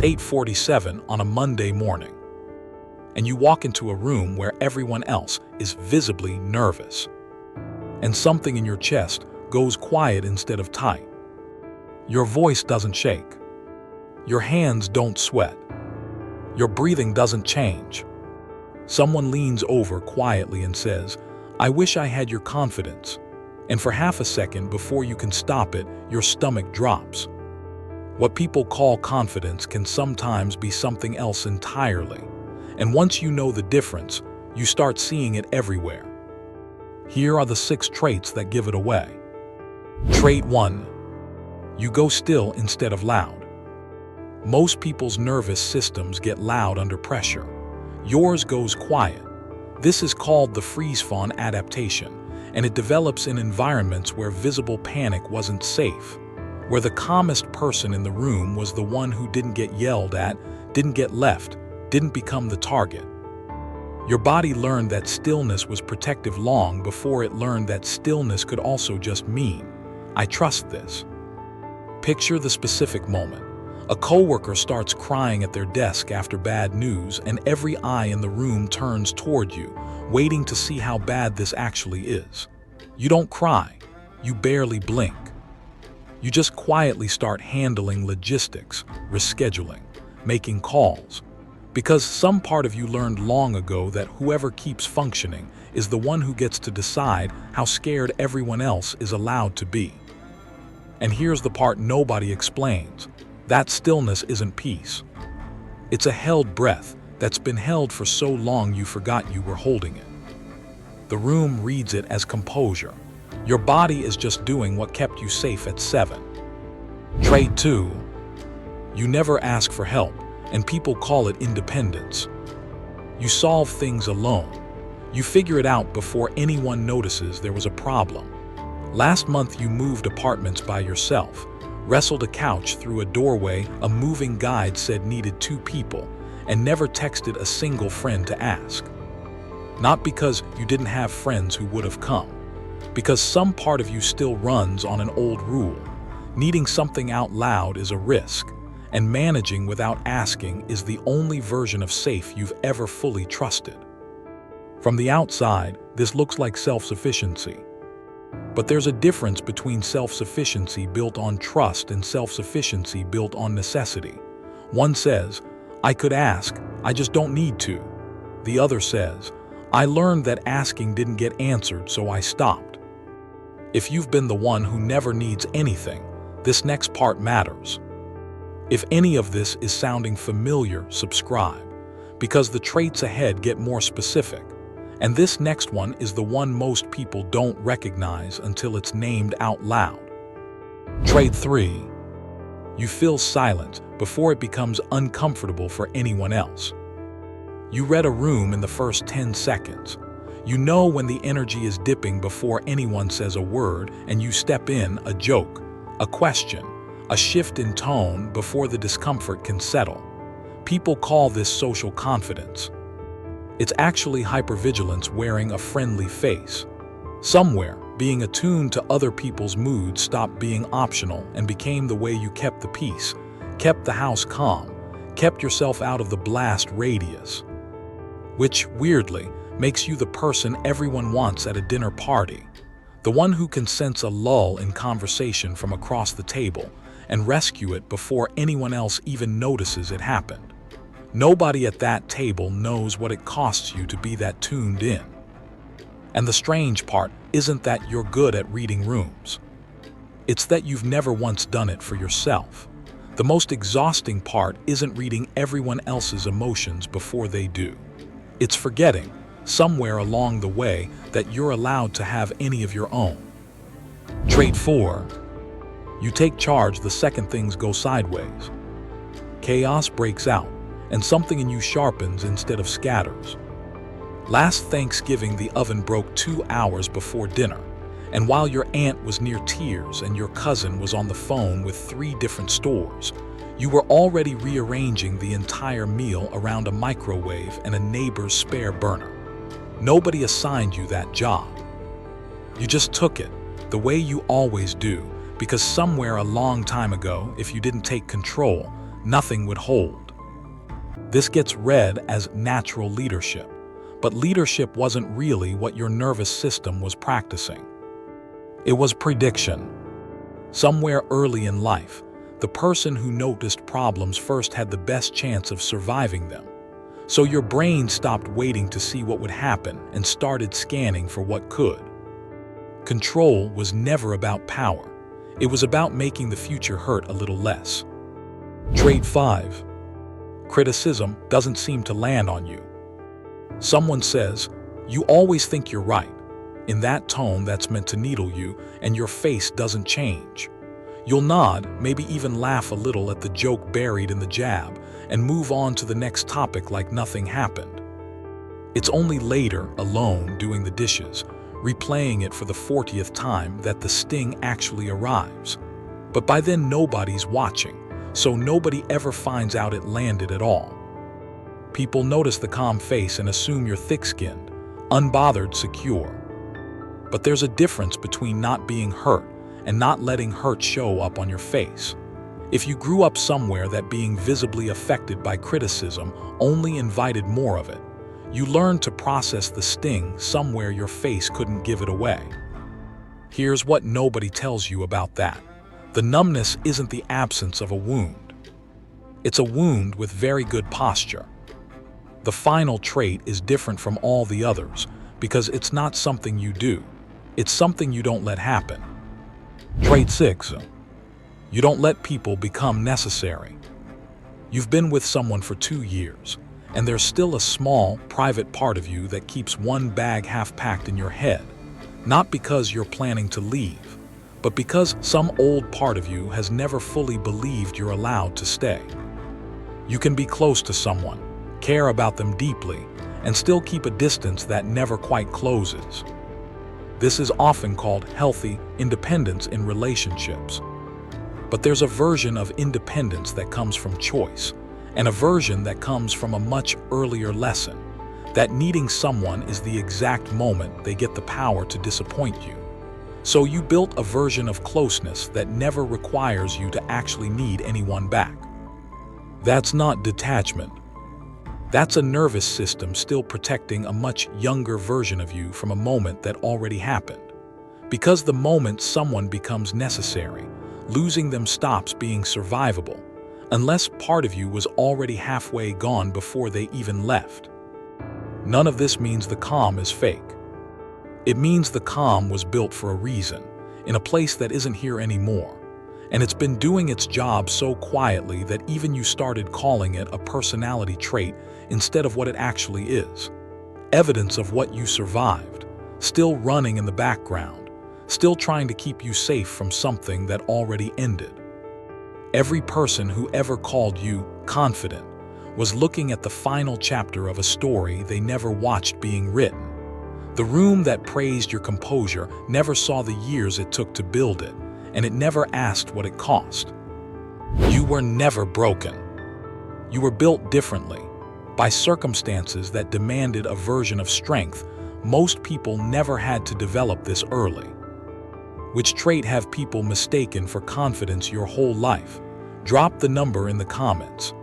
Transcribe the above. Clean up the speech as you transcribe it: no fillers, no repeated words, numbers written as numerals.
8:47 on a Monday morning, and you walk into a room where everyone else is visibly nervous, and something in your chest goes quiet instead of tight. Your voice doesn't shake. Your hands don't sweat. Your breathing doesn't change. Someone leans over quietly and says, "I wish I had your confidence." And for half a second before you can stop it, your stomach drops. What people call confidence can sometimes be something else entirely. And once you know the difference, you start seeing it everywhere. Here are the 6 traits that give it away. Trait 1. You go still instead of loud. Most people's nervous systems get loud under pressure. Yours goes quiet. This is called the freeze-fawn adaptation, and it develops in environments where visible panic wasn't safe, where the calmest person in the room was the one who didn't get yelled at, didn't get left, didn't become the target. Your body learned that stillness was protective long before it learned that stillness could also just mean, "I trust this." Picture the specific moment. A coworker starts crying at their desk after bad news, and every eye in the room turns toward you, waiting to see how bad this actually is. You don't cry. You barely blink. You just quietly start handling logistics, rescheduling, making calls. Because some part of you learned long ago that whoever keeps functioning is the one who gets to decide how scared everyone else is allowed to be. And here's the part nobody explains. That stillness isn't peace. It's a held breath that's been held for so long you forgot you were holding it. The room reads it as composure. Your body is just doing what kept you safe at 7. Trait 2. You never ask for help, and people call it independence. You solve things alone. You figure it out before anyone notices there was a problem. Last month you moved apartments by yourself, wrestled a couch through a doorway a moving guide said needed 2 people, and never texted a single friend to ask. Not because you didn't have friends who would have come, because some part of you still runs on an old rule. Needing something out loud is a risk, and managing without asking is the only version of safe you've ever fully trusted. From the outside, this looks like self-sufficiency. But there's a difference between self-sufficiency built on trust and self-sufficiency built on necessity. One says, "I could ask, I just don't need to." The other says, "I learned that asking didn't get answered, so I stopped." If you've been the one who never needs anything, this next part matters. If any of this is sounding familiar, subscribe, because the traits ahead get more specific. And this next one is the one most people don't recognize until it's named out loud. Trait 3. You fill silence before it becomes uncomfortable for anyone else. You read a room in the first 10 seconds. You know when the energy is dipping before anyone says a word, and you step in, a joke, a question, a shift in tone before the discomfort can settle. People call this social confidence. It's actually hypervigilance wearing a friendly face. Somewhere, being attuned to other people's moods stopped being optional and became the way you kept the peace, kept the house calm, kept yourself out of the blast radius. Which, weirdly, makes you the person everyone wants at a dinner party. The one who can sense a lull in conversation from across the table and rescue it before anyone else even notices it happened. Nobody at that table knows what it costs you to be that tuned in. And the strange part isn't that you're good at reading rooms. It's that you've never once done it for yourself. The most exhausting part isn't reading everyone else's emotions before they do. It's forgetting, somewhere along the way, that you're allowed to have any of your own. Trait 4. You take charge the second things go sideways. Chaos breaks out, and something in you sharpens instead of scatters. Last Thanksgiving, the oven broke 2 hours before dinner, and while your aunt was near tears and your cousin was on the phone with 3 different stores, you were already rearranging the entire meal around a microwave and a neighbor's spare burner. Nobody assigned you that job. You just took it, the way you always do, because somewhere a long time ago, if you didn't take control, nothing would hold. This gets read as natural leadership, but leadership wasn't really what your nervous system was practicing. It was prediction. Somewhere early in life, the person who noticed problems first had the best chance of surviving them. So your brain stopped waiting to see what would happen and started scanning for what could. Control was never about power. It was about making the future hurt a little less. Trait 5. Criticism doesn't seem to land on you. Someone says, "You always think you're right." In that tone that's meant to needle you, and your face doesn't change. You'll nod, maybe even laugh a little at the joke buried in the jab, and move on to the next topic like nothing happened. It's only later, alone, doing the dishes, replaying it for the 40th time, that the sting actually arrives. But by then nobody's watching, so nobody ever finds out it landed at all. People notice the calm face and assume you're thick-skinned, unbothered, secure. But there's a difference between not being hurt and not letting hurt show up on your face. If you grew up somewhere that being visibly affected by criticism only invited more of it, you learned to process the sting somewhere your face couldn't give it away. Here's what nobody tells you about that. The numbness isn't the absence of a wound. It's a wound with very good posture. The final trait is different from all the others because it's not something you do. It's something you don't let happen. Trait 6. You don't let people become necessary. You've been with someone for 2 years, and there's still a small, private part of you that keeps one bag half packed in your head, not because you're planning to leave, but because some old part of you has never fully believed you're allowed to stay. You can be close to someone, care about them deeply, and still keep a distance that never quite closes. This is often called healthy independence in relationships. But there's a version of independence that comes from choice, and a version that comes from a much earlier lesson, that needing someone is the exact moment they get the power to disappoint you. So you built a version of closeness that never requires you to actually need anyone back. That's not detachment. That's a nervous system still protecting a much younger version of you from a moment that already happened. Because the moment someone becomes necessary, losing them stops being survivable, unless part of you was already halfway gone before they even left. None of this means the calm is fake. It means the calm was built for a reason, in a place that isn't here anymore. And it's been doing its job so quietly that even you started calling it a personality trait instead of what it actually is. Evidence of what you survived, still running in the background, still trying to keep you safe from something that already ended. Every person who ever called you confident was looking at the final chapter of a story they never watched being written. The room that praised your composure never saw the years it took to build it, and it never asked what it cost. You were never broken. You were built differently, by circumstances that demanded a version of strength most people never had to develop this early. Which trait have people mistaken for confidence your whole life? Drop the number in the comments.